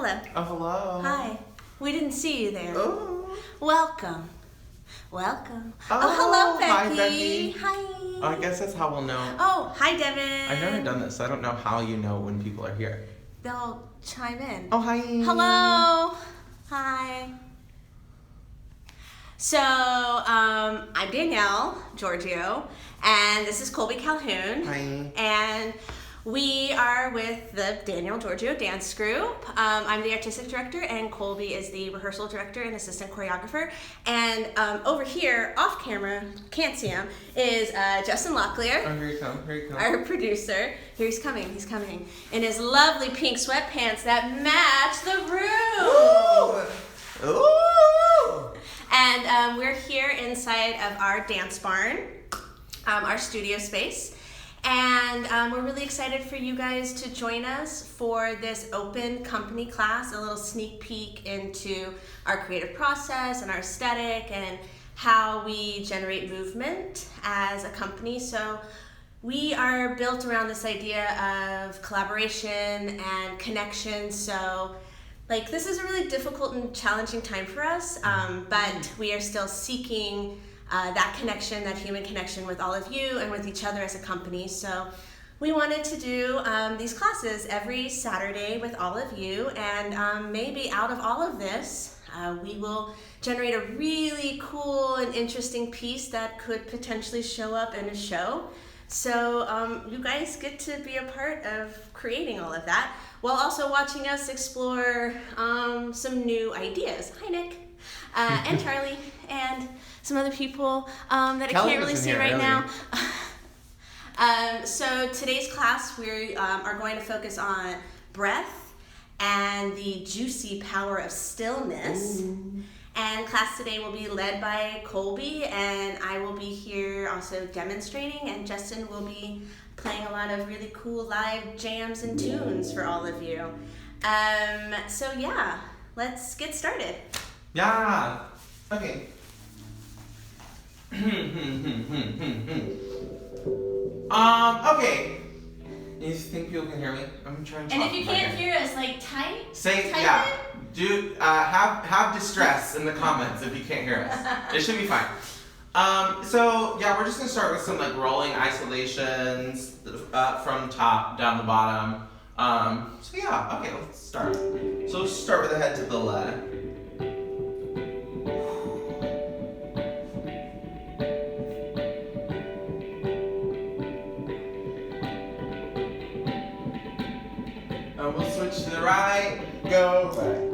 Hello. Oh, hello. Hi. We didn't see you there. Oh. Welcome. Welcome. Oh, hello, Becky. hi, Becky. Hi. Oh, I guess that's how we'll know. Oh, hi, Devin. I've never done this, so I don't know how you know when people are here. They'll chime in. Oh, hi. Hello. Hi. So, I'm Danielle Giorgio, and this is Colby Calhoun. Hi. And we are with the Danielle Giorgio Dance Group. I'm the artistic director, and Colby is the rehearsal director and assistant choreographer. And over here, off camera, can't see him, is Justin Locklear. Oh, here you come. Here you come. Our producer. Here he's coming. In his lovely pink sweatpants that match the room. Ooh. Ooh. And we're here inside of our dance barn, our studio space. And we're really excited for you guys to join us for this open company class, a little sneak peek into our creative process and our aesthetic and how we generate movement as a company. So we are built around this idea of collaboration and connection. So this is a really difficult and challenging time for us, but we are still seeking that connection, that human connection with all of you and with each other as a company. So we wanted to do these classes every Saturday with all of you, and maybe out of all of this, we will generate a really cool and interesting piece that could potentially show up in a show. So you guys get to be a part of creating all of that, while also watching us explore some new ideas. Hi, Nick, and Charlie, and some other people that Kelly I can't really see right earlier. now. So today's class, we are going to focus on breath and the juicy power of stillness. Ooh. And class today will be led by Colby, and I will be here also demonstrating, and Justin will be playing a lot of really cool live jams and tunes for all of you. So yeah, let's get started. Yeah. Okay. Okay. You think people can hear me? I'm trying to And talk if you to my can't guy. hear us, type. Say, type yeah. it. Do have distress in the comments if you can't hear us. It should be fine. So yeah, we're just gonna start with some rolling isolations from top down the bottom. So yeah, okay, let's start. So let's start with the head to the left. And we'll switch to the right. Go right.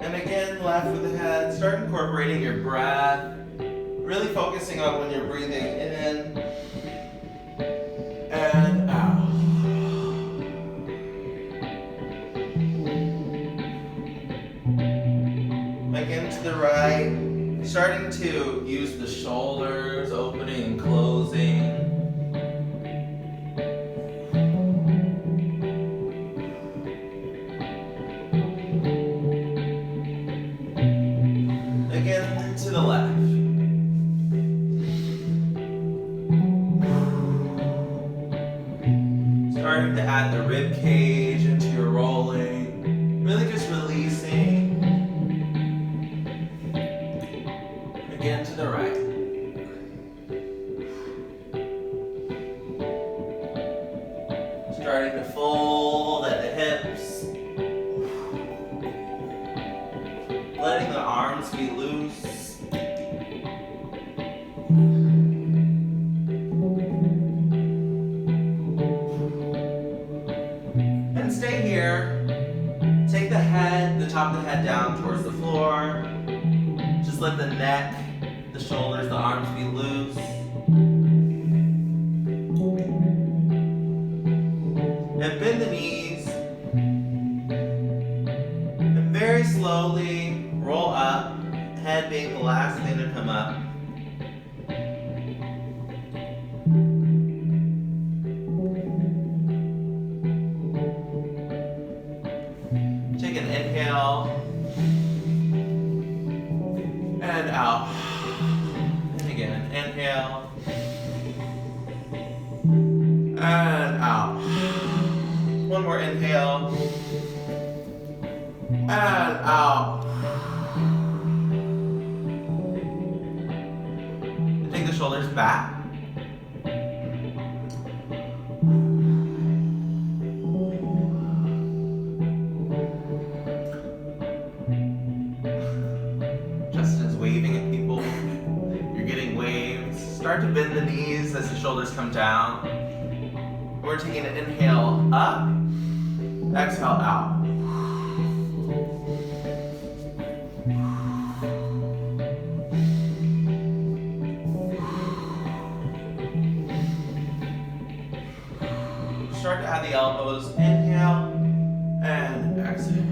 And again, left with the head. Start incorporating your breath. Really focusing on when you're breathing in and out. Again to the right. Starting to use the shoulders, opening and closing. Again to the left. Starting to add the rib cage into your rolling. Really just releasing. Again to the right. Starting to fold at the hips. Letting the arms be loose. And stay here. Take the head, the top of the head down towards the floor. Just let the neck, the shoulders, the arms be loose. And bend the knees. And very slowly roll up, head being the last thing to come up. Take an inhale. out. And again, inhale. And out. One more inhale. And out. And take the shoulders back. Justin's waving at people. You're getting waves. Start to bend the knees as the shoulders come down. We're taking an inhale up, exhale out. Start to add the elbows. Inhale and exhale.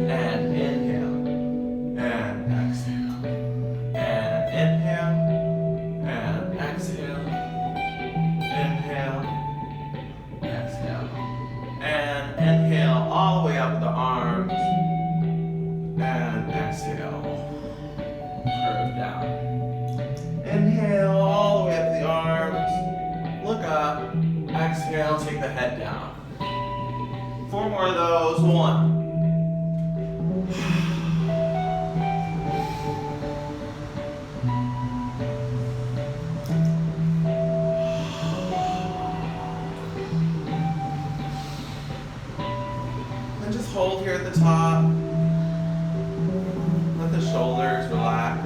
And inhale and exhale. And inhale and exhale. Inhale. Exhale. And inhale all the way up the arms. And exhale. Curve down. Inhale all the way up the arms. Look up. Exhale, take the head down. 4 more of those. 1. And just hold here at the top. Let the shoulders relax.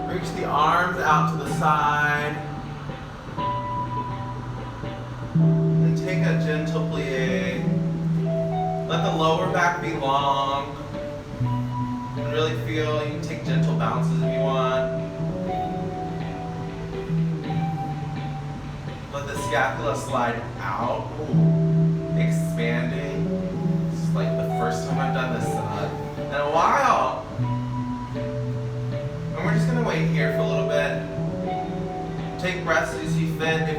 Reach the arms out to the side. And take a gentle plie. Let the lower back be long. And really feel, you can take gentle bounces if you want. Let the scapula slide out. Ooh, expanding. It's like the first time I've done this in a while. And we're just gonna wait here for a little bit. Take breaths as you fit.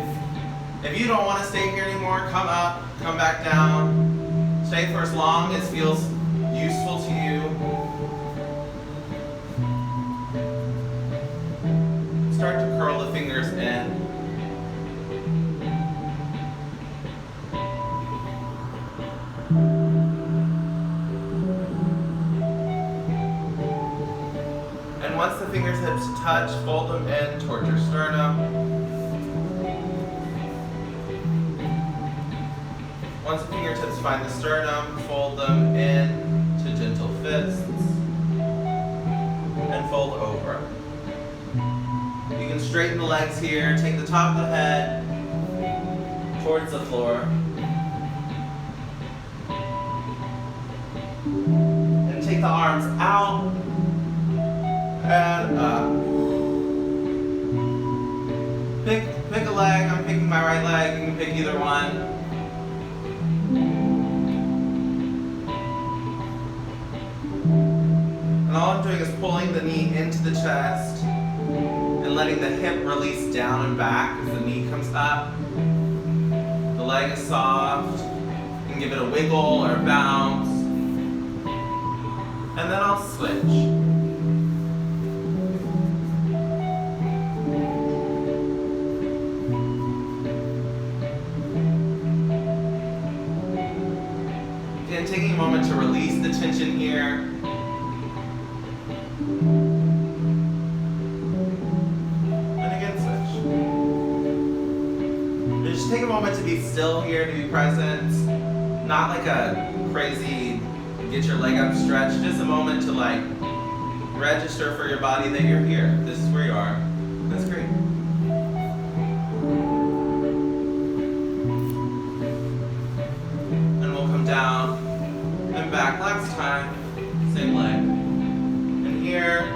If you don't want to stay here anymore, come up, come back down. Stay for as long as feels useful to you. Start to curl the fingers in. And once the fingertips touch, fold them in towards your sternum. Once the fingertips find the sternum, fold them in to gentle fists and fold over. You can straighten the legs here, take the top of the head towards the floor. And take the arms out and up. Pick a leg. I'm picking my right leg. You can pick either one. And all I'm doing is pulling the knee into the chest and letting the hip release down and back as the knee comes up. The leg is soft. You can give it a wiggle or a bounce. And then I'll switch. Again, taking a moment to release the tension here. And again, switch. And just take a moment to be still here, to be present. Not like a crazy get your leg up stretch, just a moment to like register for your body that you're here. This is where you are. That's great. And we'll come down and back. Last time, same leg. And here,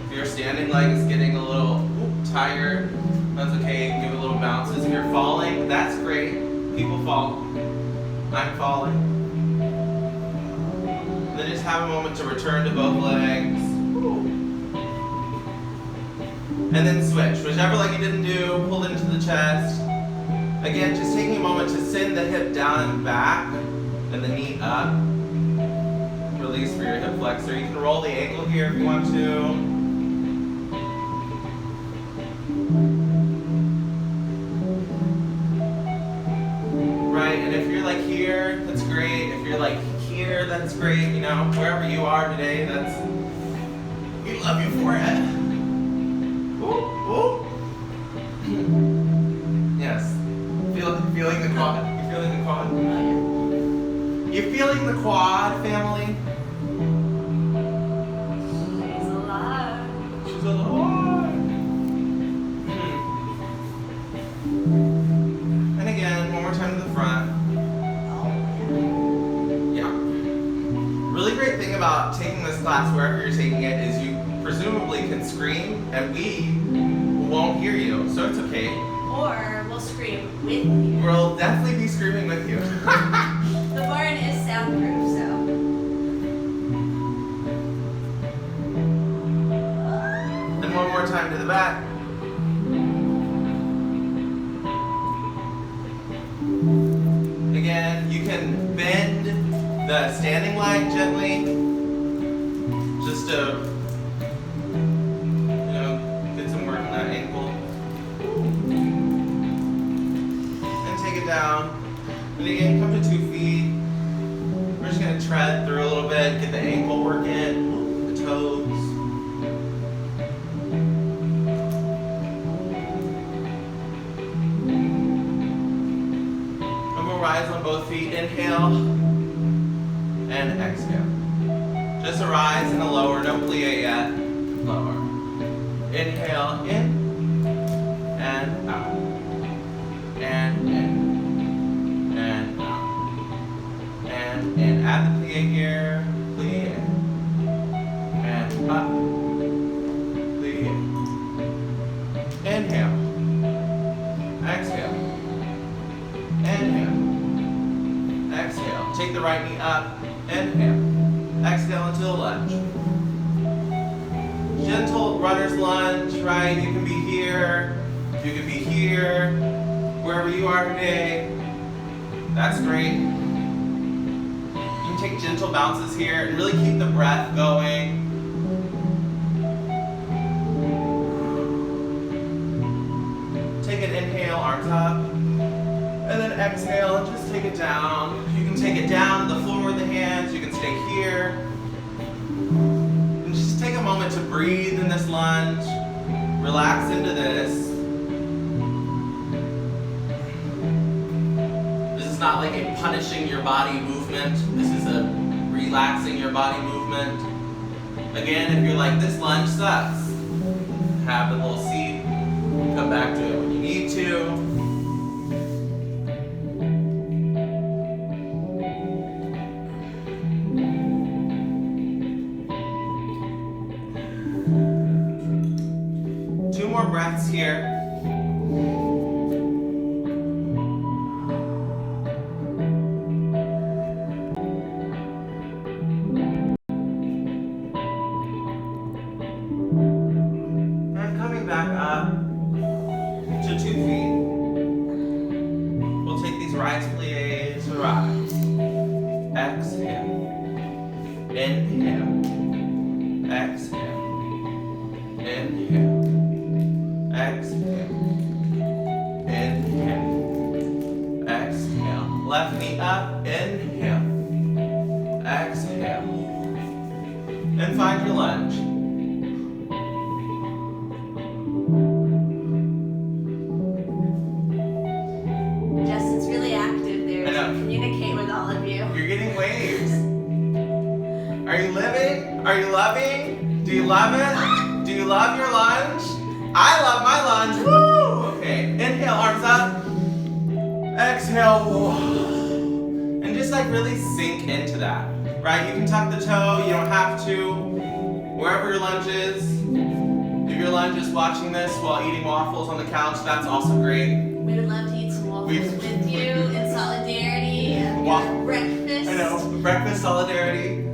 if your standing leg is getting a little tired, that's okay. You can give it little bounces. If you're falling, that's great. People fall. I'm falling. And then just have a moment to return to both legs. And then switch. Whichever leg you didn't do, pull it into the chest. Again, just taking a moment to send the hip down and back and the knee up. Release for your hip flexor. You can roll the ankle here if you want to. Right, and if you're like here, that's great. If you're like here, that's great. You know, wherever you are today, that's, we love you for it. Ooh, ooh. Yes. Feeling the quad. You feeling the quad? You feeling the quad, family? She's alive. She's alive. And again, one more time to the front. Yeah. Really great thing about taking this class wherever you're taking it is you presumably can scream and we won't hear you, so it's okay. Or we'll scream with you. We'll definitely be screaming with you. The barn is soundproof, so. And one more time to the back. Again, you can bend the standing leg gently, just to, you know, get some work on that ankle. And take it down. And again, come to 2 feet. We're just gonna tread through a little bit, get the ankle working, the toes. And we'll rise on both feet. Inhale and exhale. Just a rise and a lower, no plie yet. Lower. Inhale in and out. And in. And out. And in. Add the plie here. Plie. And up. Plie. Inhale. Exhale. Inhale. Exhale. Take the right knee up. Inhale. Exhale into the lunge. Gentle runner's lunge, right? You can be here. You can be here. Wherever you are today. That's great. You can take gentle bounces here and really keep the breath going. Take an inhale, arms up. And then exhale, and just take it down. You can take it down to the floor with the hands. You can stay here. And just take a moment to breathe in this lunge. Relax into this. This is not like a punishing your body movement. This is a relaxing your body movement. Again, if you're like, this lunge sucks, have a little seat. Come back to it when you need to. More breaths here. And coming back up to 2 feet. We'll take these rise plies, rise. Exhale. Inhale. Exhale. Inhale. Exhale. Inhale. Exhale. Left knee up. Inhale. Exhale. And find your lunge. Justin's really active there. I know. To communicate with all of you. You're getting waves. Are you living? Are you loving? Do you love it? Do you love your lunge? I love my lunge. Woo! Okay. Inhale, arms up. Exhale. And just like really sink into that. Right? You can tuck the toe. You don't have to. Wherever your lunge is. If your lunge is watching this while eating waffles on the couch, that's also great. We would love to eat some waffles with you in solidarity and breakfast. I know. Breakfast solidarity.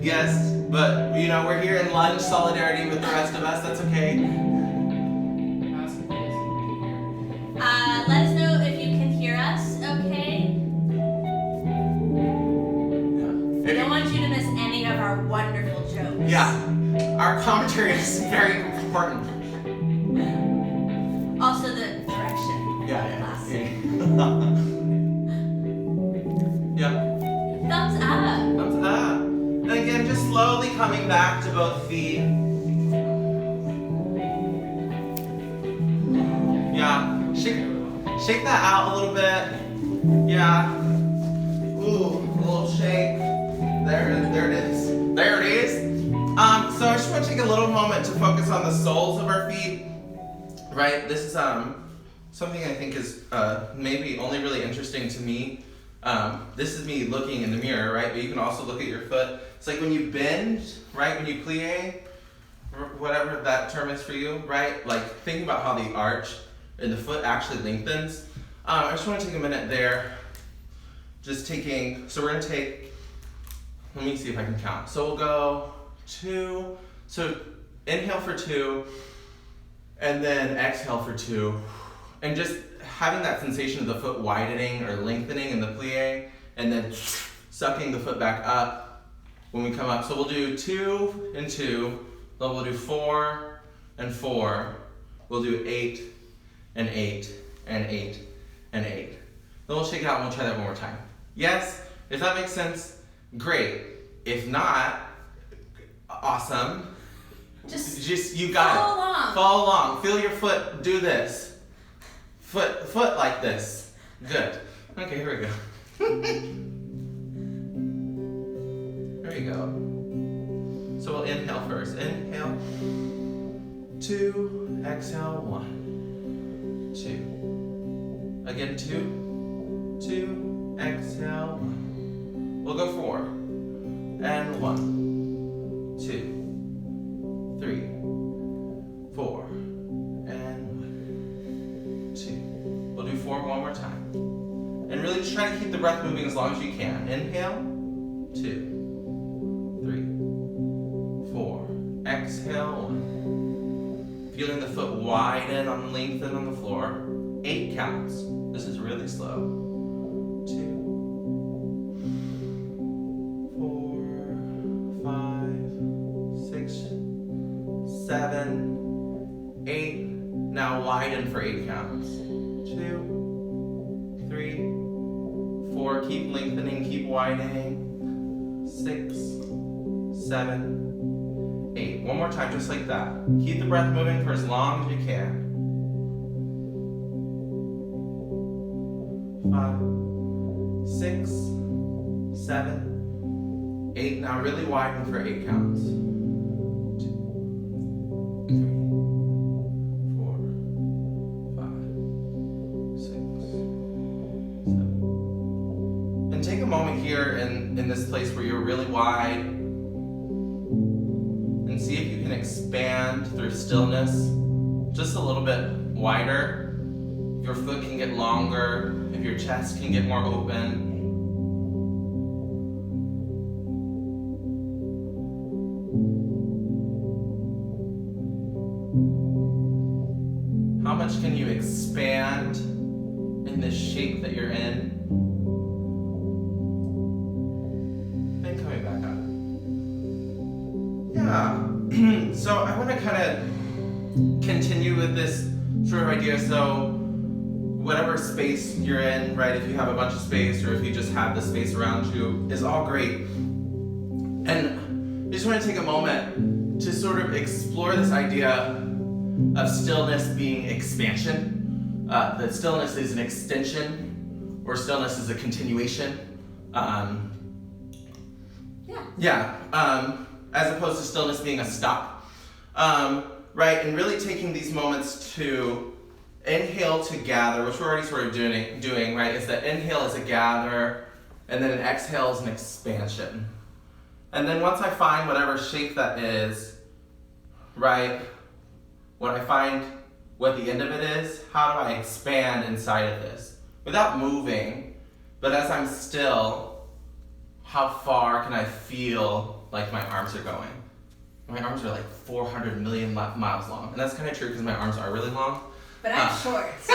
Yes. But, you know, we're here in lunge solidarity with the rest of us. That's okay. Let us know if you can hear us, okay? commentary is very important. Also the direction. Yeah. Class. Yeah. Thumbs up. Thumbs up. And again, just slowly coming back to both feet. Yeah. Shake that out a little bit. Yeah. Ooh, a little shake. There it is. There it is. So I just want to take a little moment to focus on the soles of our feet. Right? This is something I think is maybe only really interesting to me. This is me looking in the mirror, right? But you can also look at your foot. It's like when you bend, right? When you plie, whatever that term is for you, right? Like thinking about how the arch in the foot actually lengthens. I just want to take a minute there. So we're going to take, let me see if I can count. So we'll go 2, so inhale for 2, and then exhale for 2. And just having that sensation of the foot widening or lengthening in the plie, and then sucking the foot back up when we come up. So we'll do 2 and 2, then we'll do 4 and 4, we'll do 8 and 8 and 8 and 8. Then we'll shake it out and we'll try that one more time. Yes? If that makes sense, great. If not, awesome. Just you got follow it. along. Follow along. Feel your foot do this. Foot like this. Good. Okay, here we go. There you go. So we'll inhale first. Inhale. 2. Exhale. 1. 2. Again, 2. 2. Exhale. 1. We'll go 4. And 1. 2. 3. 4. And 1. 2. We'll do 4 one more time. And really just try to keep the breath moving as long as you can. Inhale. 2. 3. 4. Exhale. 1. Feeling the foot widen and lengthen on the floor. 8 counts. This is really slow. 2, 4, 5, 6, 7, 8. Now widen for 8 counts. 2, 3, 4. Keep lengthening, keep widening. 6, 7, 8. One more time, just like that. Keep the breath moving for as long as you can. 5, 6, 7, 8. Now really widen for 8 counts. 2, 3, 4, 5, 6, 7. And take a moment here in this place where you're really wide and see if you can expand through stillness just a little bit wider. If your foot can get longer, if your chest can get more open. How much can you expand in this shape that you're in? And coming back up. Yeah. So I want to kind of continue with this sort of idea. So whatever space you're in, right? If you have a bunch of space or if you just have the space around you is all great. And I just want to take a moment to sort of explore this idea of stillness being expansion. That stillness is an extension or stillness is a continuation. As opposed to stillness being a stop. Right? And really taking these moments to inhale to gather, which we're already sort of doing, right? Is that inhale is a gather, and then an exhale is an expansion. And then once I find whatever shape that is, right? When I find what the end of it is, how do I expand inside of this? Without moving, but as I'm still, how far can I feel like my arms are going? My arms are like 400 million miles long. And that's kind of true because my arms are really long. But I'm short. So.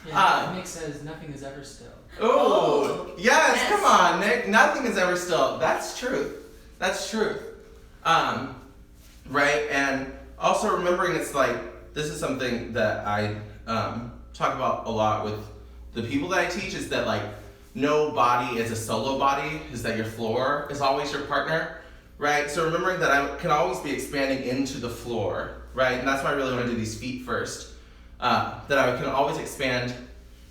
Yeah, Nick says nothing is ever still. Oh, yes, come on, Nick. Nothing is ever still. That's truth. That's truth. right? And also remembering it's like, this is something that I talk about a lot with the people that I teach, is that like no body is a solo body, is that your floor is always your partner, right? So remembering that I can always be expanding into the floor, right? And that's why I really want to do these feet first. That I can always expand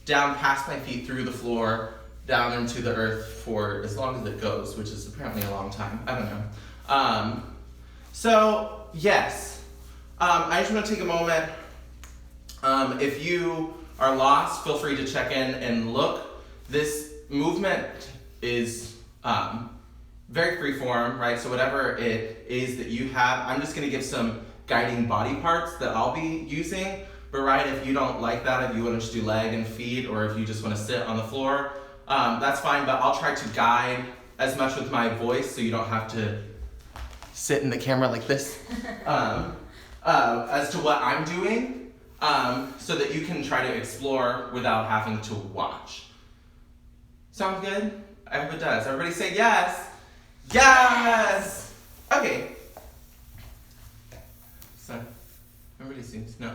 down past my feet through the floor, down into the earth for as long as it goes, which is apparently a long time. I don't know. So yes, I just want to take a moment. If you are lost, feel free to check in and look. This movement is very free form, right? So whatever it is that you have, I'm just going to give some guiding body parts that I'll be using. But right, if you don't like that, if you want to just do leg and feet, or if you just want to sit on the floor, that's fine. But I'll try to guide as much with my voice, so you don't have to sit in the camera like this, as to what I'm doing, so that you can try to explore without having to watch. Sound good? I hope it does. Everybody say yes. Yes. Okay. So, everybody seems no.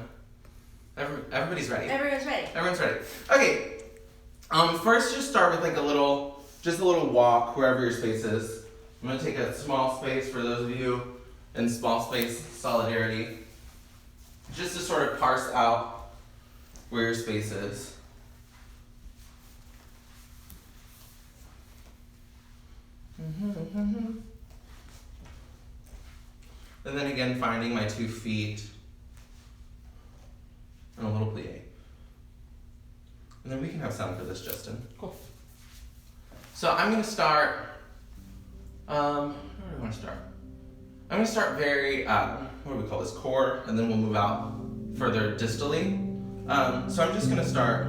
Everybody's ready. Everyone's ready. Everyone's ready. Okay. First, just start with like a little walk wherever your space is. I'm gonna take a small space for those of you in small space solidarity, just to sort of parse out where your space is. And then again, finding my 2 feet and a little plie. And then we can have sound for this, Justin. Cool. So I'm going to start, where do I want to start? I'm going to start very, what do we call this, core, and then we'll move out further distally. So I'm just going to start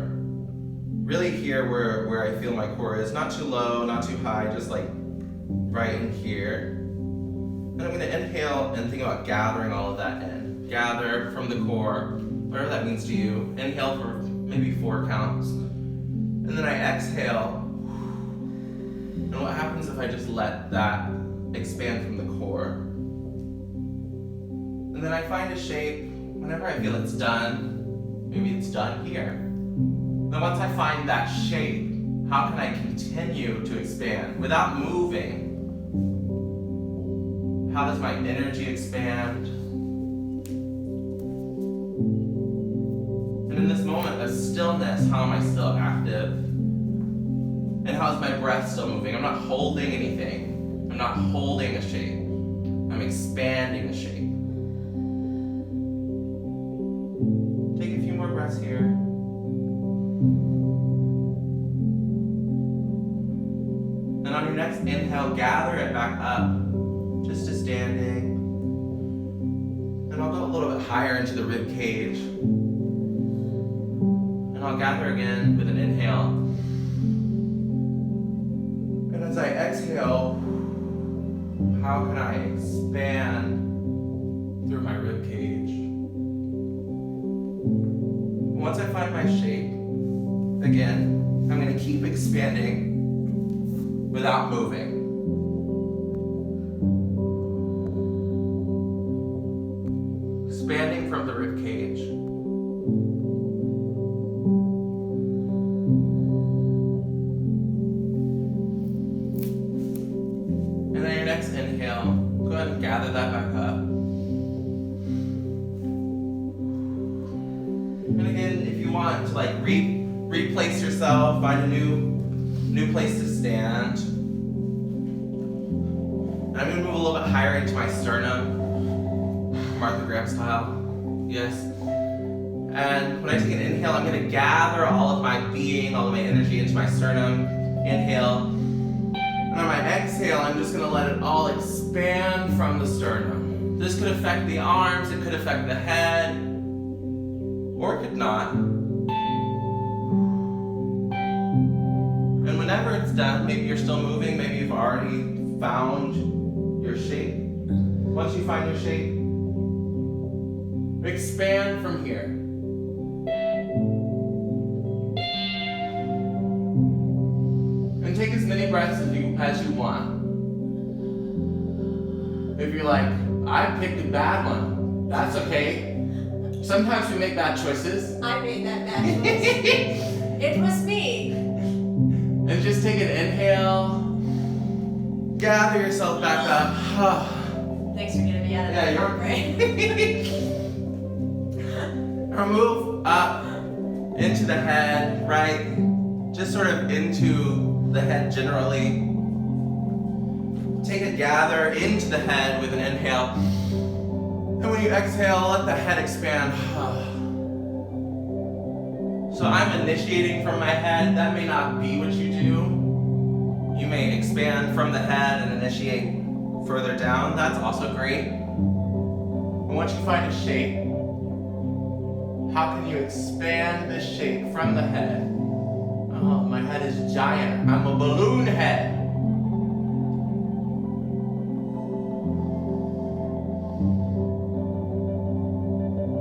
really here where I feel my core is. Not too low, not too high, just like right in here. And I'm going to inhale and think about gathering all of that in. Gather from the core, whatever that means to you. Inhale for maybe 4 counts. And then I exhale. And what happens if I just let that expand from the core? And then I find a shape whenever I feel it's done. Maybe it's done here. Then once I find that shape, how can I continue to expand without moving? How does my energy expand? And in this moment of stillness, how am I still active? And how is my breath still moving? I'm not holding anything. I'm not holding a shape. I'm expanding a shape. Take a few more breaths here. And on your next inhale, gather it back up, just to standing. And I'll go a little bit higher into the rib cage. And I'll gather again with an inhale. And as I exhale, how can I expand through my rib cage? Once I find my shape, again, I'm going to keep expanding without moving. Expanding from the rib cage. And on your next inhale, go ahead and gather that back up. And again, if you want to like replace yourself, find a new place to stand. And I'm gonna move a little bit higher into my sternum, Martha Graham style. Yes. And when I take an inhale, I'm gonna gather all of my being, all of my energy into my sternum. Inhale. And on my exhale, I'm just gonna let it all expand from the sternum. This could affect the arms, it could affect the head, or it could not. And whenever it's done, maybe you're still moving, maybe you've already found your shape. Once you find your shape, expand from here. And take as many breaths as you want. If you're like, I picked a bad one. That's okay. Sometimes we make bad choices. I made that bad choice. It was me. And just take an inhale. Gather yourself back up. Thanks for getting me out of Yeah, that you're right? Or move up into the head, right? Just sort of into the head generally. Take a gather into the head with an inhale. And when you exhale, let the head expand. So I'm initiating from my head. That may not be what you do. You may expand from the head and initiate further down. That's also great. And once you find a shape, how can you expand this shape from the head? Oh, my head is giant. I'm a balloon head.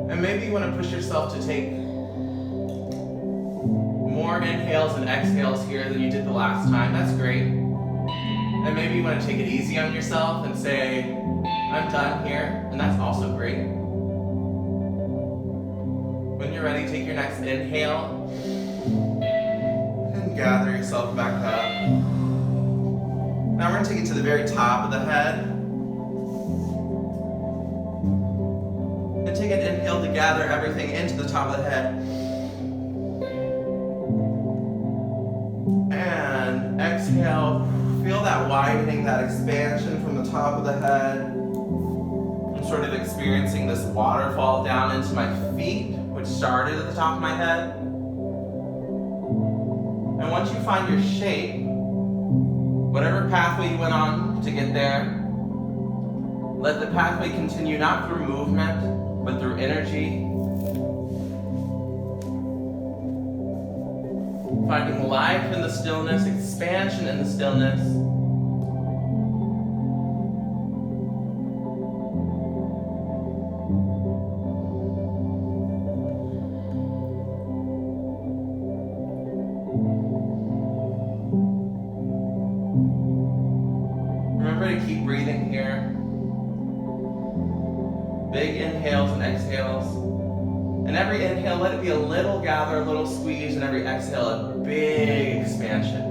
And maybe you want to push yourself to take more inhales and exhales here than you did the last time. That's great. And maybe you want to take it easy on yourself and say, I'm done here. And that's also great. When you're ready, take your next inhale and gather yourself back up. Now we're going to take it to the very top of the head. And take an inhale to gather everything into the top of the head. And exhale, feel that widening, that expansion from the top of the head. I'm sort of experiencing this waterfall down into my feet, which started at the top of my head. And once you find your shape, whatever pathway you went on to get there, let the pathway continue not through movement, but through energy. Finding life in the stillness, expansion in the stillness. Remember to keep breathing here. Big inhales and exhales. And every inhale, let it be a little gather, a little squeeze, and every exhale, a big expansion.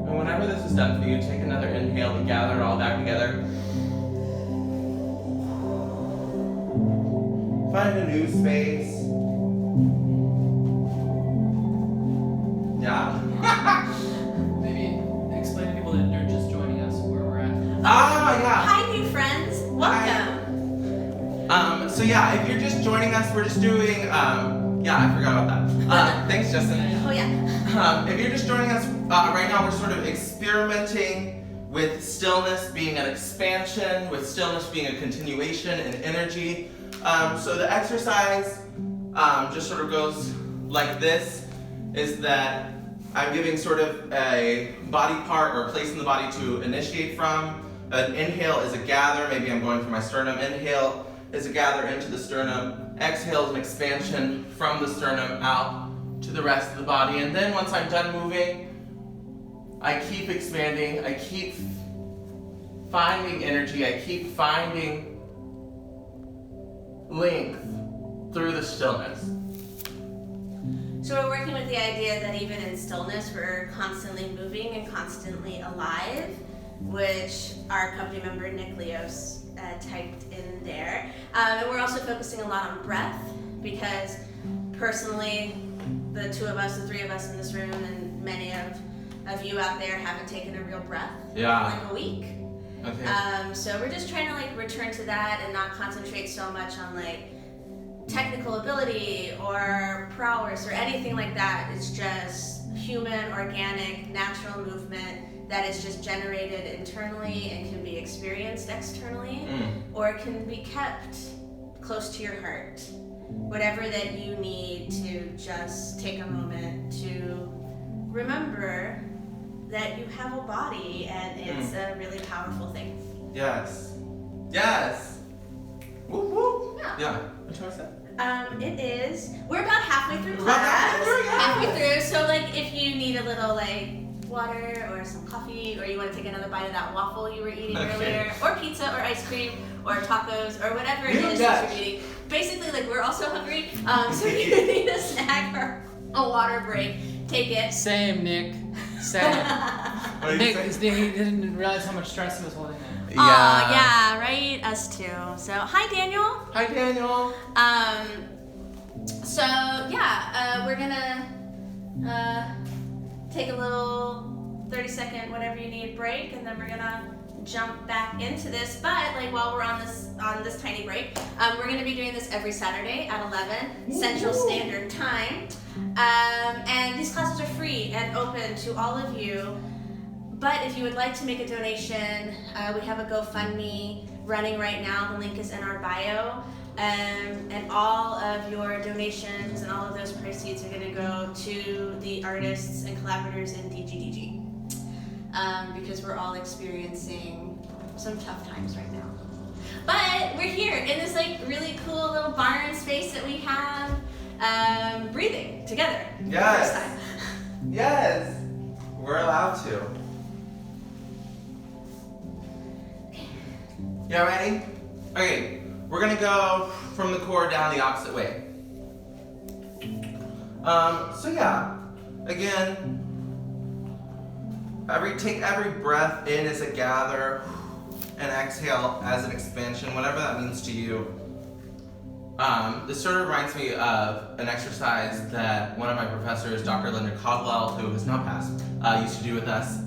And whenever this is done for you, take another inhale to gather it all back together. Find a new space. Yeah. Maybe explain to people that are just joining us where we're at. Ah, yeah. Hi, new friends. Welcome. So yeah, if you're just joining us, we're just doing, yeah, I forgot about that. Thanks, Justin. Oh, yeah. If you're just joining us, right now we're sort of experimenting with stillness being an expansion, with stillness being a continuation and energy. So the exercise just sort of goes like this, is that I'm giving sort of a body part or a place in the body to initiate from. An inhale is a gather, maybe I'm going for my sternum. Inhale is a gather into the sternum. Exhale is an expansion from the sternum out to the rest of the body. And then once I'm done moving, I keep expanding, I keep finding energy, I keep finding length through the stillness. So we're working with the idea that even in stillness, we're constantly moving and constantly alive, which our company member Nick Leos typed in there. And we're also focusing a lot on breath, because personally, the two of us, the three of us in this room, and many of you out there haven't taken a real breath in like a week. Okay. So we're just trying to like return to that and not concentrate so much on like technical ability or prowess or anything like that. It's just human, organic, natural movement that is just generated internally and can be experienced externally, or it can be kept close to your heart. Whatever that you need to just take a moment to remember that you have a body, and it's a really powerful thing. Yes. Yes. Whoop whoop. Yeah. Yeah. What you want to say? We're about halfway through About class. halfway through, yeah. Halfway through. So like if you need a little like water or some coffee, or you want to take another bite of that waffle you were eating earlier, or pizza or ice cream or tacos or whatever it is that you're eating. Basically, like we're also hungry. So if you need a snack or a water break, take it. Same, Nick. Same. What did Nick, you say? he didn't realize how much stress he was holding in. Oh, yeah, right? Us too. So, hi, Daniel. Hi, Daniel. So, yeah, we're gonna take a little 30-second, whatever you need, break, and then we're gonna jump back into this. But, like, while we're on this tiny break, we're gonna be doing this every Saturday at 11 Central Standard Time. And these classes are free and open to all of you. But if you would like to make a donation, we have a GoFundMe running right now. The link is in our bio. And all of your donations and all of those proceeds are going to go to the artists and collaborators in DGDG. Because we're all experiencing some tough times right now. But we're here in this like really cool little barn space that we have, breathing together. Yes. For the first time. Yes. We're allowed to. Yeah, ready? Okay, we're gonna go from the core down the opposite way. So yeah, again, take every breath in as a gather and exhale as an expansion, whatever that means to you. This sort of reminds me of an exercise that one of my professors, Dr. Linda Caldwell, who has now passed, used to do with us.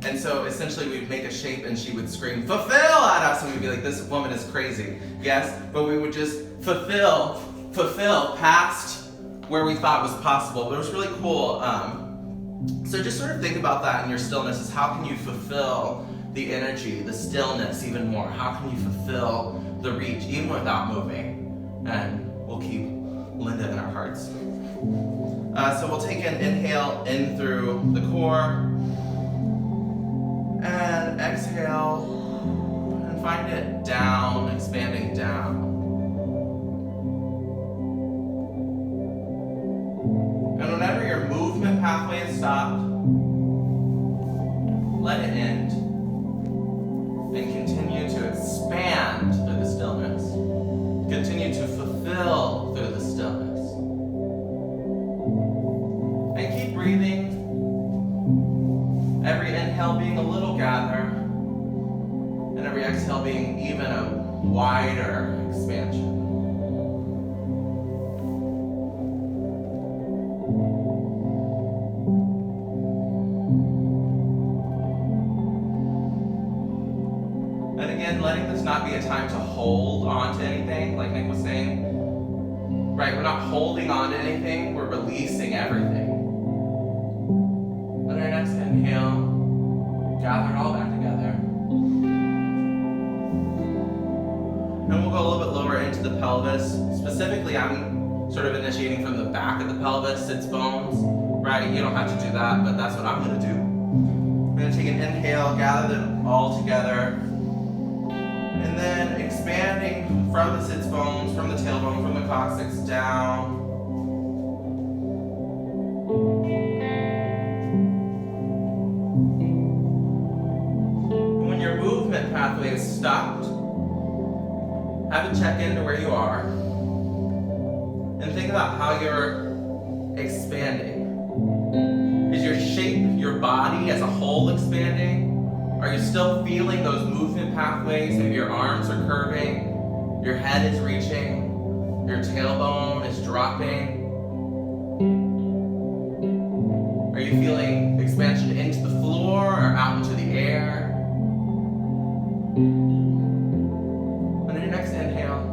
And so essentially we'd make a shape and she would scream, "Fulfill!" at us, and we'd be like, this woman is crazy. Yes, but we would just fulfill past where we thought was possible. But it was really cool. So just sort of think about that in your stillness, is how can you fulfill the energy, the stillness even more? How can you fulfill the reach even without moving? And we'll keep Linda in our hearts. So we'll take an inhale in through the core. And exhale, and find it down, expanding down. And whenever your movement pathway is stopped, let it end, and continue to expand through the stillness. Continue to fulfill through the stillness. And keep breathing. Every inhale being a little gather, and every exhale being even a wider expansion. And again, letting this not be a time to hold on to anything, like Nick was saying. Right, we're not holding on to anything, we're releasing everything. On our next inhale, gather it all back together. And we'll go a little bit lower into the pelvis. Specifically, I'm sort of initiating from the back of the pelvis, sits bones. Right, you don't have to do that, but that's what I'm gonna do. I'm gonna take an inhale, gather them all together. And then expanding from the sits bones, from the tailbone, from the coccyx down. When your movement pathway is stopped, have a check into where you are and think about how you're expanding. Is your shape, your body as a whole expanding? Are you still feeling those movement pathways? Maybe your arms are curving, your head is reaching, your tailbone is dropping. Are you feeling expansion into the floor or out into the air? And in your next inhale,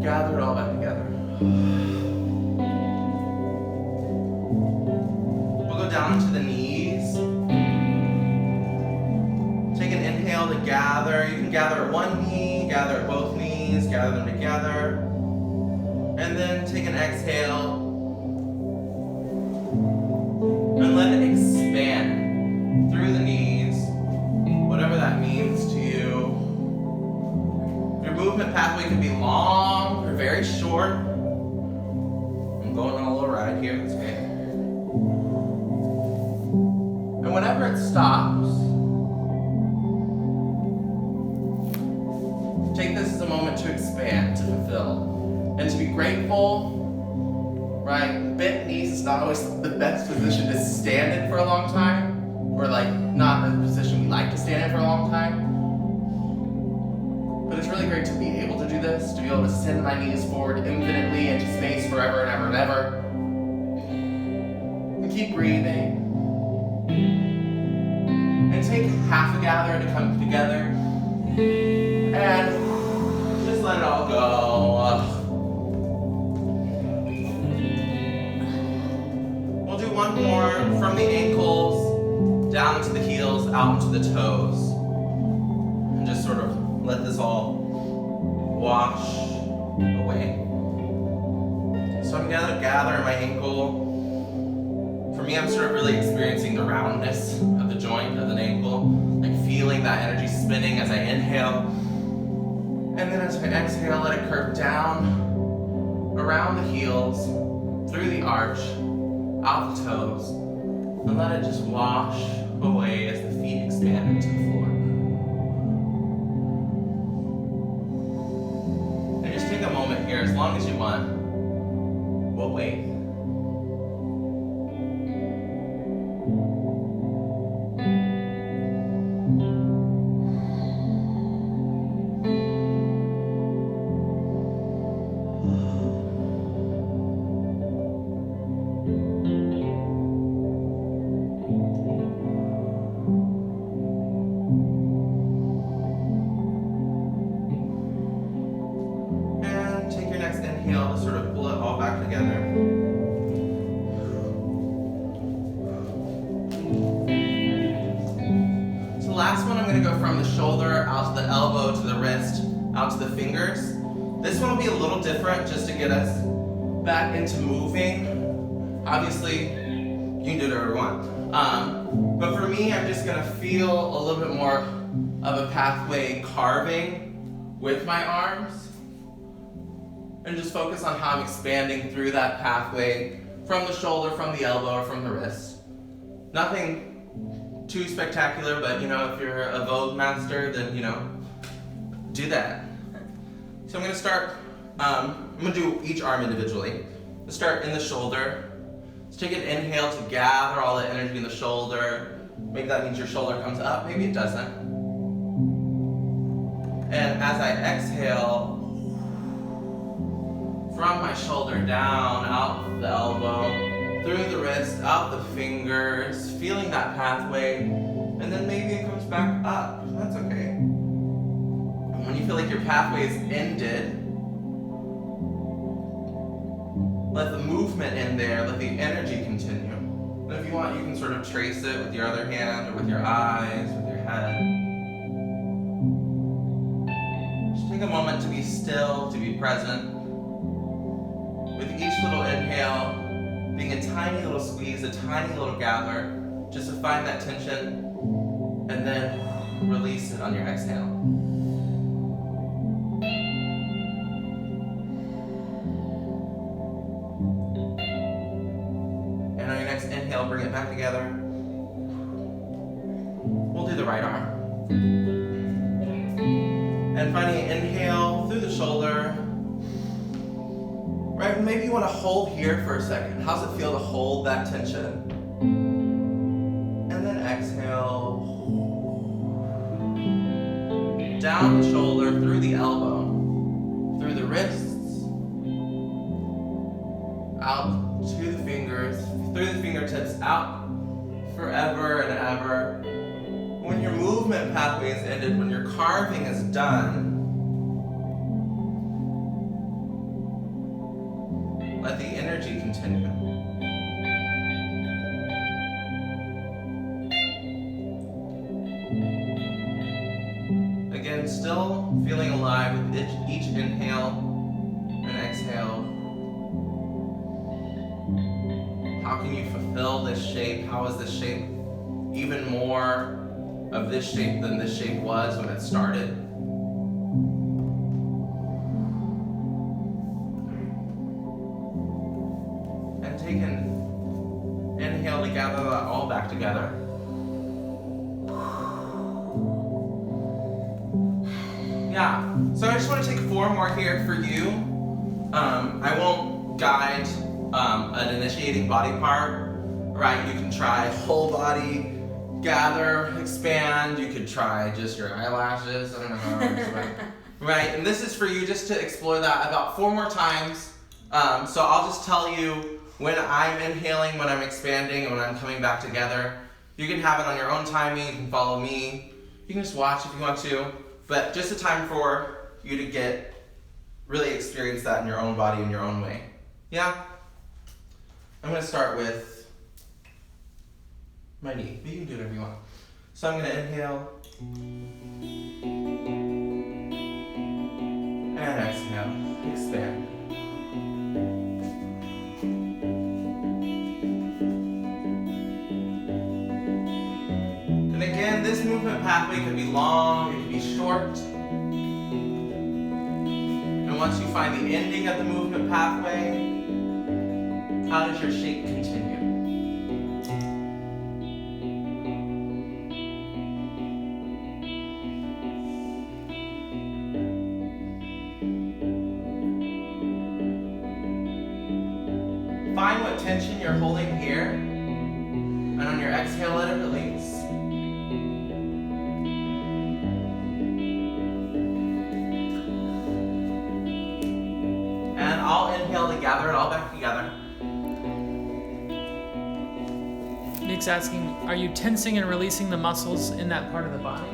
gather it all back together. We'll go down to the knees. Take an inhale to gather. You can gather at one knee, gather at both knees, gather them together. And then take an exhale and let it expand through the knees, whatever that means to you. Your movement movement pathway can be long or very short. I'm going on a little ride here, that's okay. And whenever it stops, take this as a moment to expand, to fulfill, and to be grateful, right? Bent knees is not always the best position to stand in for a long time, or like not a position we like to stand in for a long time. But it's really great to be able to do this, to be able to send my knees forward infinitely into space forever and ever and ever. And keep breathing. And take half a gather to come together. And just let it all go. We'll do one more from the ankles, down into the heels, out into the toes. And just sort of let this all wash away. So I'm gonna gather my ankle. For me, I'm sort of really experiencing the roundness of the joint of an ankle, like feeling that energy spinning as I inhale. And then as I exhale, let it curve down, around the heels, through the arch, out the toes, and let it just wash away as the feet expand into the floor. And just take a moment here, as long as you want. We'll wait. Inhale to sort of pull it all back together. So the last one, I'm going to go from the shoulder out to the elbow to the wrist, out to the fingers. This one will be a little different just to get us back into moving. Obviously, you can do it whatever you want. But for me, I'm just going to feel a little bit more of a pathway carving with my arms. And just focus on how I'm expanding through that pathway from the shoulder, from the elbow, or from the wrist. Nothing too spectacular, but if you're a Vogue master, then do that. So I'm gonna start, I'm gonna do each arm individually. Let's start in the shoulder. Let's take an inhale to gather all the energy in the shoulder. Maybe that means your shoulder comes up, maybe it doesn't. And as I exhale, from my shoulder down, out the elbow, through the wrist, out the fingers, feeling that pathway, and then maybe it comes back up. That's okay. And when you feel like your pathway is ended, let the movement in there, let the energy continue. And if you want, you can sort of trace it with your other hand, or with your eyes, with your head. Just take a moment to be still, to be present. With each little inhale, being a tiny little squeeze, a tiny little gather, just to find that tension, and then release it on your exhale. And on your next inhale, bring it back together. We'll do the right arm. And finding an inhale through the shoulder. Right, maybe you want to hold here for a second. How's it feel to hold that tension? And then exhale. Down the shoulder, through the elbow, through the wrists, out to the fingers, through the fingertips, out forever and ever. When your movement pathway is ended, when your carving is done, let the energy continue. Again, still feeling alive with each inhale and exhale. How can you fulfill this shape? How is this shape even more of this shape than this shape was when it started? gather that all back together. Yeah, so I just want to take 4 more here for you. I won't guide an initiating body part, right? You can try whole body, gather, expand. You could try just your eyelashes. I don't know how it works, right? And this is for you just to explore that about 4 more times. So I'll just tell you when I'm inhaling, when I'm expanding, and when I'm coming back together. You can have it on your own timing. You can follow me. You can just watch if you want to. But just a time for you to really experience that in your own body in your own way. Yeah? I'm going to start with my knee, but you can do whatever you want. So I'm going to inhale and exhale, expand. And again, this movement pathway could be long, it could be short. And once you find the ending of the movement pathway, how does your shape continue? Find what tension you're holding here, and on your exhale, let it release. And I'll inhale to gather it all back together. Nick's asking, are you tensing and releasing the muscles in that part of the body?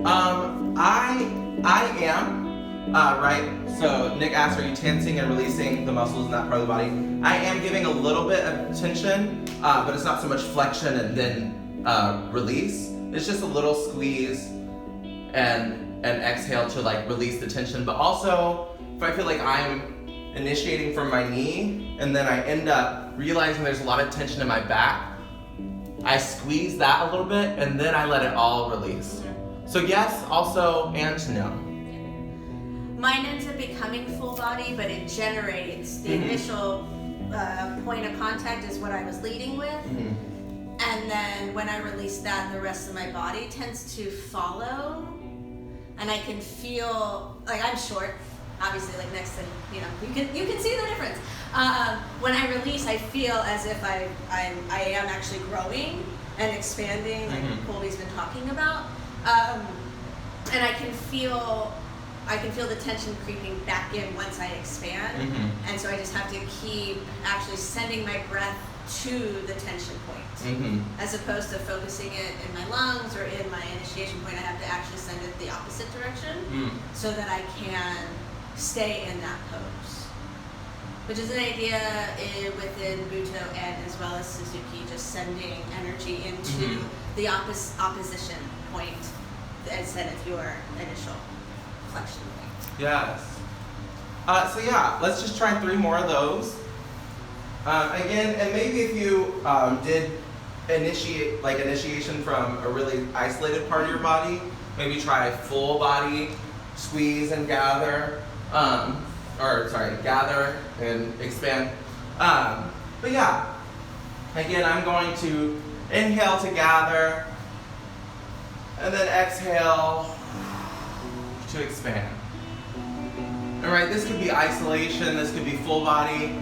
I am. Right, so Nick asked, are you tensing and releasing the muscles in that part of the body? I am giving a little bit of tension, but it's not so much flexion and then release. It's just a little squeeze and exhale to like release the tension. But also, if I feel like I'm initiating from my knee and then I end up realizing there's a lot of tension in my back, I squeeze that a little bit and then I let it all release. So yes, also, and no. Mine ends up becoming full body, but it generates the initial point of contact is what I was leading with. And then when I release that, the rest of my body tends to follow. And I can feel, like I'm short, obviously, like next to, you can see the difference. When I release, I feel as if I am actually growing and expanding, like Colby's been talking about. And I can feel the tension creeping back in once I expand. And so I just have to keep actually sending my breath to the tension point. As opposed to focusing it in my lungs or in my initiation point, I have to actually send it the opposite direction so that I can stay in that pose. Which is an idea within Buto and as well as Suzuki, just sending energy into the opposition point instead of your initial flexion point. Yes. So yeah, let's just try 3 more of those. Again, and maybe if you did initiation from a really isolated part of your body, maybe try full body, squeeze and gather, gather and expand. But yeah, again, I'm going to inhale to gather, and then exhale to expand. All right, this could be isolation, this could be full body.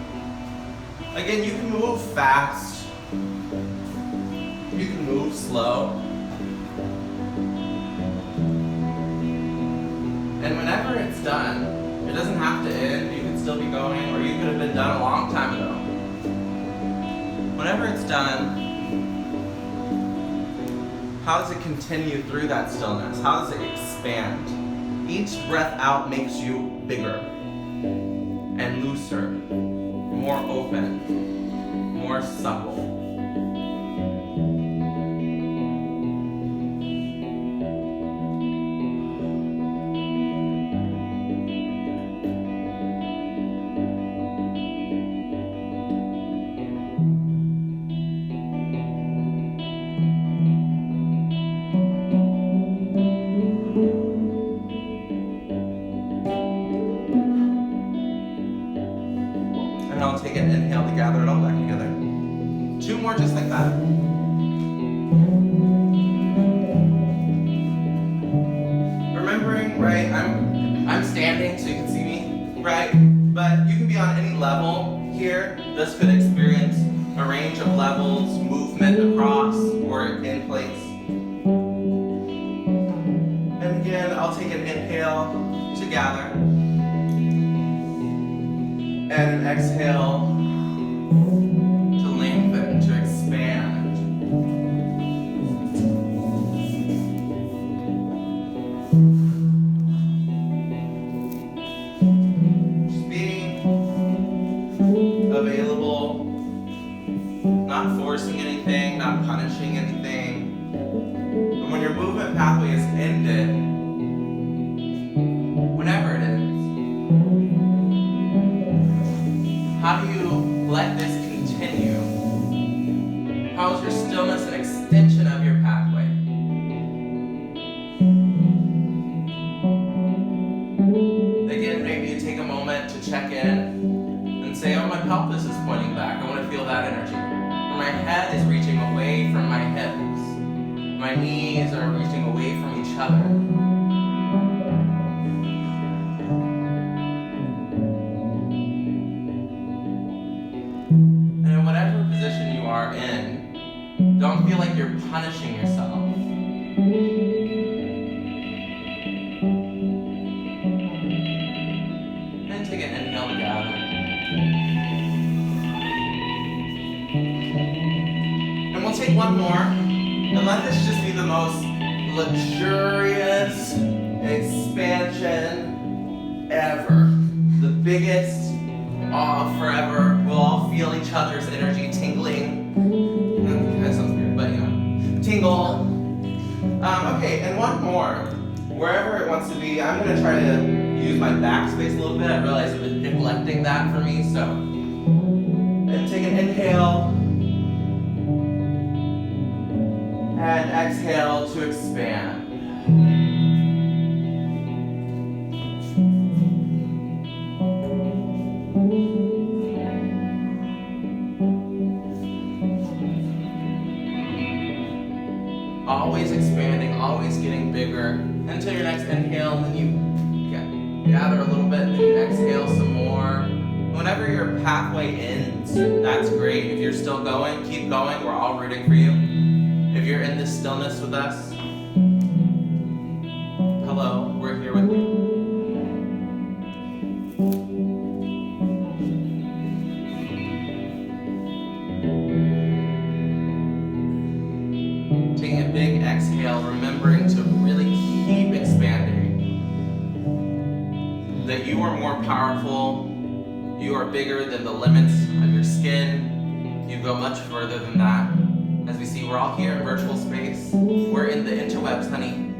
Again, you can move fast, you can move slow. And whenever it's done, it doesn't have to end, you can still be going, or you could have been done a long time ago. Whenever it's done, how does it continue through that stillness? How does it expand? Each breath out makes you bigger and looser, more open, more supple. And I'll take an inhale to gather it all back together. 2 right? I'm standing so you can see me, right? But you can be on any level here. This could experience a range of levels, movement across or in place. And again, I'll take an inhale to gather and an exhale to lengthen, to expand. Just being available, not forcing anything, not punishing anything. And when your movement pathway is ended, whenever it is, how do you let this continue? How is your stillness an extension of your pathway? Again, maybe you take a moment to check in and say, oh, my pelvis is pointing back. I want to feel that energy. Or my head is reaching away from my hips. My knees are reaching away from each other. And in whatever position you are in, don't feel like you're punishing yourself. And take an inhale to gather. And we'll take one more, and let this just be the most luxurious expansion ever. The biggest forever. We'll all feel each other's energy tingling. That sounds weird, but you know, tingle. Okay, and one more. Wherever it wants to be, I'm gonna try to use my backspace a little bit. I realize I've been neglecting that for me, so. And take an inhale. And exhale to expand. Always expanding, always getting bigger until your next inhale, and then you gather a little bit, and then you exhale some more. Whenever your pathway ends, that's great. If you're still going, keep going. We're all rooting for you. If you're in this stillness with us, hello, we're here with you. Taking a big exhale, remembering to really keep expanding. That you are more powerful, you are bigger than the limits of your skin, you go much further than that. As we see, we're all here in virtual space. We're in the interwebs, honey.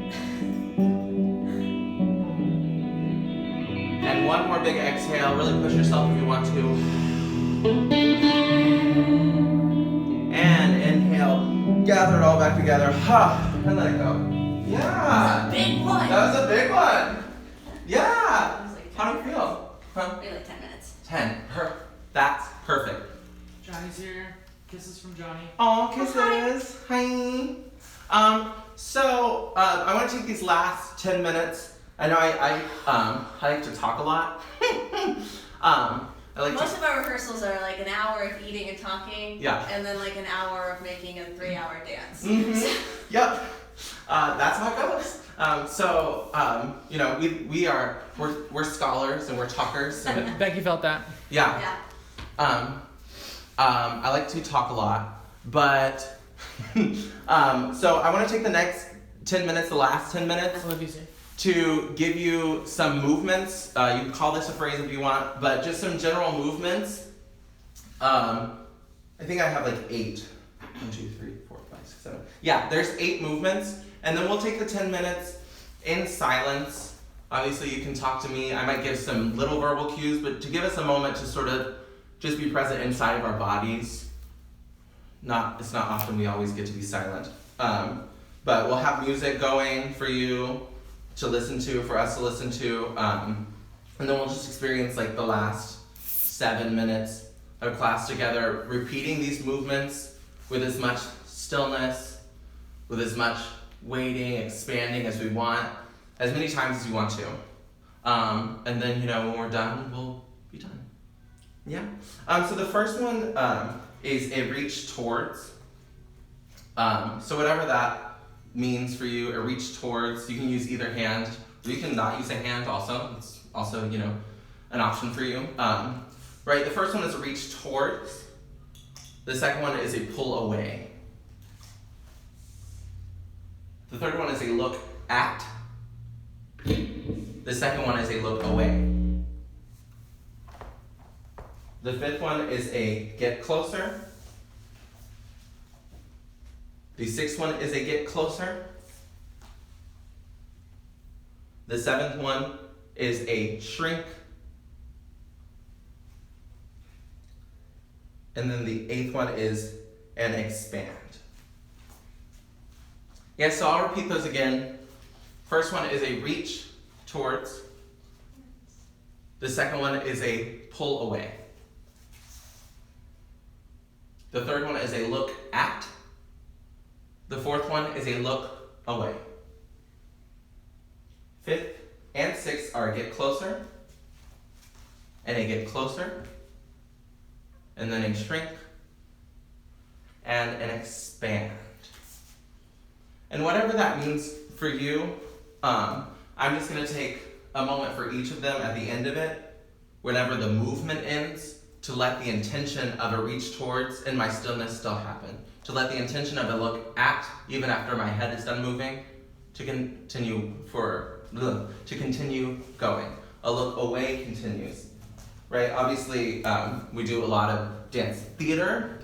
And one more big exhale. Really push yourself if you want to. And inhale. Gather it all back together. And let it go. Yeah. That was a big one. That was a big one. Yeah. How do you feel? Maybe like 10 minutes. 10. That's perfect. Johnny's here. Kisses from Johnny. Oh, kisses. Hi. So I want to take these last 10 minutes. I know I like to talk a lot. Most of our rehearsals are like an hour of eating and talking. Yeah. And then like an hour of making a 3-hour dance. Mm-hmm. Yep. That's how it goes. You know, we're scholars and we're talkers. And Becky felt that. yeah. I like to talk a lot, but so I want to take the next 10 minutes, the last 10 minutes, What did you say? to give you some movements. You can call this a phrase if you want, but just some general movements. I think I have like 8. 1, 2, 3, 4, 5, 6, 7. Yeah, there's 8 movements, and then we'll take the 10 minutes in silence. Obviously, you can talk to me. I might give some little verbal cues, but to give us a moment to sort of just be present inside of our bodies. It's not often we always get to be silent. But we'll have music going for you to listen to, for us to listen to. And then we'll just experience like the last 7 minutes of class together, repeating these movements with as much stillness, with as much waiting, expanding as we want. as many times as you want to. And then, when we're done, we'll be done. Yeah? So the first one is a reach towards. So whatever that means for you, a reach towards, you can use either hand, or you can not use a hand also. It's also, an option for you. Right, the first one is a reach towards. The second one is a pull away. The third one is a look at. The second one is a look away. The fifth one is a get closer. The sixth one is a get closer. The seventh one is a shrink. And then the eighth one is an expand. Yeah, so I'll repeat those again. First one is a reach towards. The second one is a pull away. The third one is a look at. The fourth one is a look away. Fifth and sixth are a get closer, and a get closer, and then a shrink, and an expand. And whatever that means for you, I'm just going to take a moment for each of them at the end of it, whenever the movement ends, to let the intention of a reach towards and my stillness still happen. To let the intention of a look at, even after my head is done moving, to continue going. A look away continues, right? Obviously, we do a lot of dance theater,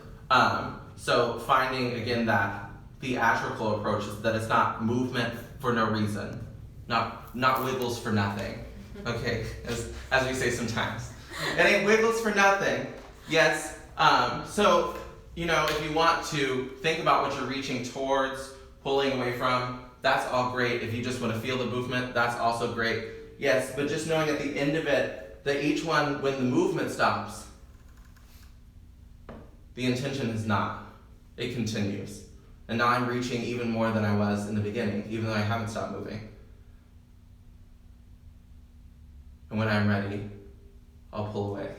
so finding again that theatrical approach is that it's not movement for no reason, not wiggles for nothing. Okay, as we say sometimes, it ain't wiggles for nothing. Yes. So if you want to think about what you're reaching towards, pulling away from, that's all great. If you just want to feel the movement, that's also great. Yes, but just knowing at the end of it that each one, when the movement stops, the intention is not. It continues. And now I'm reaching even more than I was in the beginning, even though I haven't stopped moving. And when I'm ready, I'll pull away.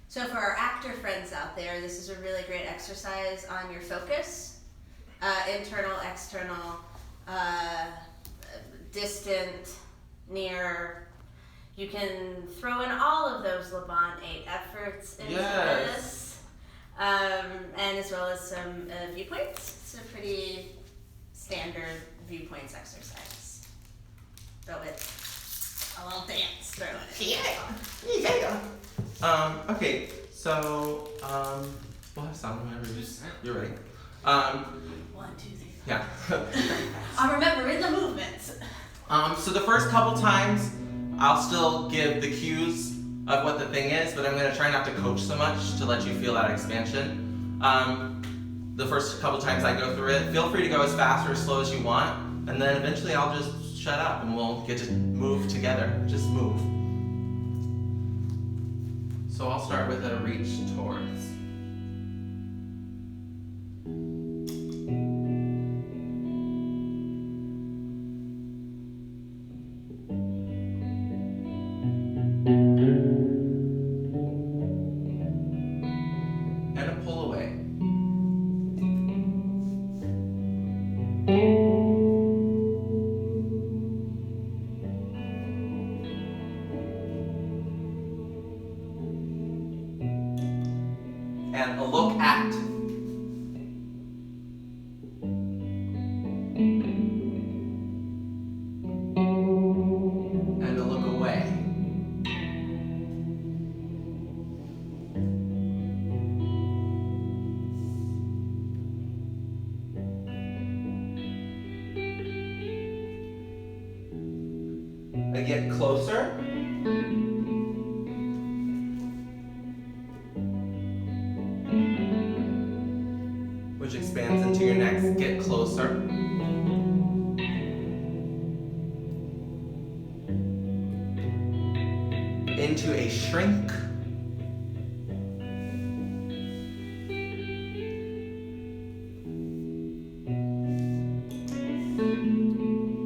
So for our actor friends out there, this is a really great exercise on your focus. Internal, external, distant, near. You can throw in all of those Le Bon 8 efforts into this. And as well as some viewpoints. It's a pretty standard viewpoints exercise. Throw it. A little dance, throw it. Yeah. Okay, so we'll have sound whenever you're ready. 1, 2, 3. Yeah. I'll remember in the movements. So the first couple times, I'll still give the cues of what the thing is, but I'm going to try not to coach so much to let you feel that expansion. The first couple times I go through it, feel free to go as fast or as slow as you want, and then eventually I'll just shut up and we'll get to move together. Just move. So I'll start with a reach towards. And a pull away. And a look at. And a look away. A get closer. Which expands into your next get closer. Into a shrink.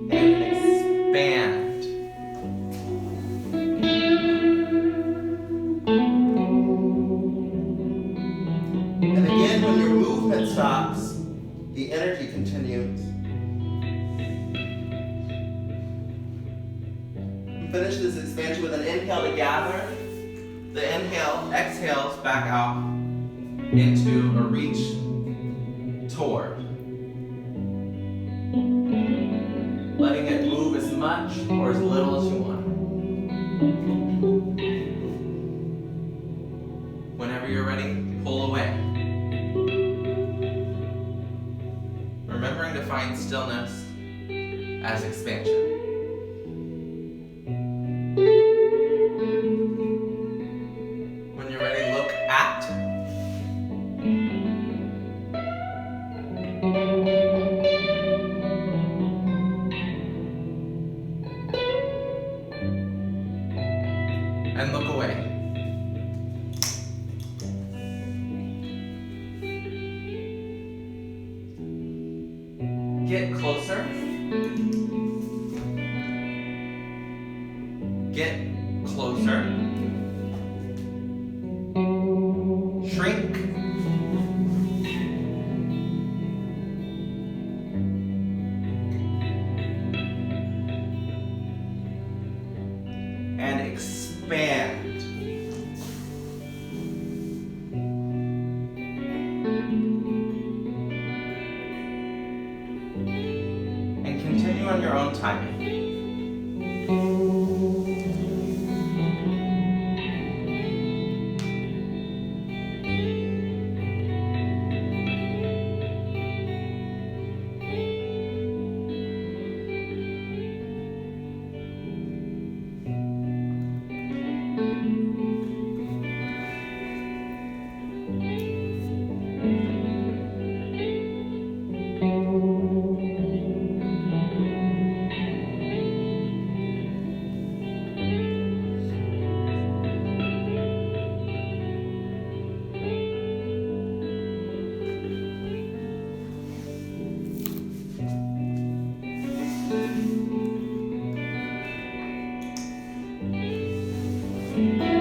And an expand. finish this expansion with an inhale to gather. The inhale exhales back out into a reach toward. Letting it move as much or as little as you want. Whenever you're ready, pull away. Remembering to find stillness as expansion. When you're ready, look at. And look away. Get closer. Get closer. Shrink. And expand. And continue on your own timing. Thank you.